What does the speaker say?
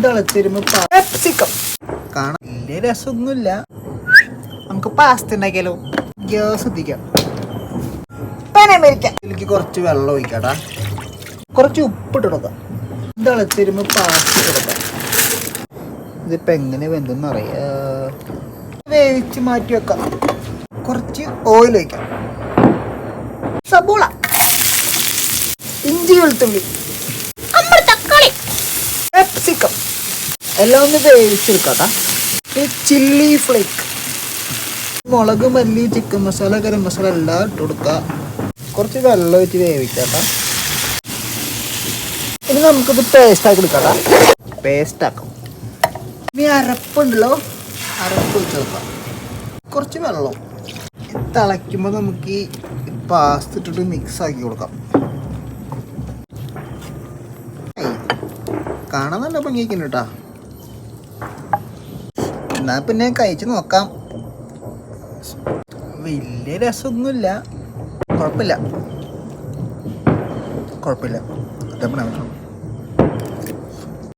തിളച്ചിരുമ്പോ capsicum കാണാൻ വലിയ രസമൊന്നുമില്ല. നമുക്ക് പാസ്ത ഉണ്ടാക്കിയാലോ? ഗ്യാസ് എത്തിക്കാം. ഇതിലേക്ക് കുറച്ച് വെള്ളം ഒഴിക്കാട്ടാ, കുറച്ച് ഉപ്പിട്ട് കൊടുക്കാം. തിളച്ചിരുമ്പോ പാസ്ത ഇട്ട് കൊടുക്കാം. ഇതിപ്പോ എങ്ങനെ വെന്തെന്ന് അറിയാ. വേവിച്ച് മാറ്റി വെക്കാം. കുറച്ച് ഓയിൽ ഒഴിക്കാം. സബോള, ഇഞ്ചി, വെളുത്തുള്ളി, തക്കാളി, ക്യാപ്സിക്കം എല്ലാം ഒന്ന് വേവിച്ചെടുക്കാട്ടാ. ചില്ലി ഫ്ലേക്ക്, മുളക്, മല്ലി, ചിക്കൻ മസാല, ഗരം മസാല എല്ലാം ഇട്ട് കൊടുക്കുക. കുറച്ച് വെള്ളം ഒഴിച്ച് വേവിക്കാട്ടാ. ഇനി നമുക്കിത് പേസ്റ്റ് ആക്കി എടുക്കാട്ടാ. പേസ്റ്റ് ആക്കാം. ഇനി അരപ്പുണ്ടല്ലോ, അരപ്പ് വെച്ച് വെക്കാം. കുറച്ച് വെള്ളം തിളയ്ക്കുമ്പോൾ നമുക്ക് ഈ പാസ്ത ഇട്ടിട്ട് മിക്സ് ആക്കി കൊടുക്കാം. കാണാൻ നല്ല ഭംഗിയൊക്കെയുണ്ട് കേട്ടാ. എന്നാ പിന്നെ കഴിച്ച് നോക്കാം. വലിയ രസമൊന്നുമില്ല, കുഴപ്പമില്ല. അതപ്പോൾ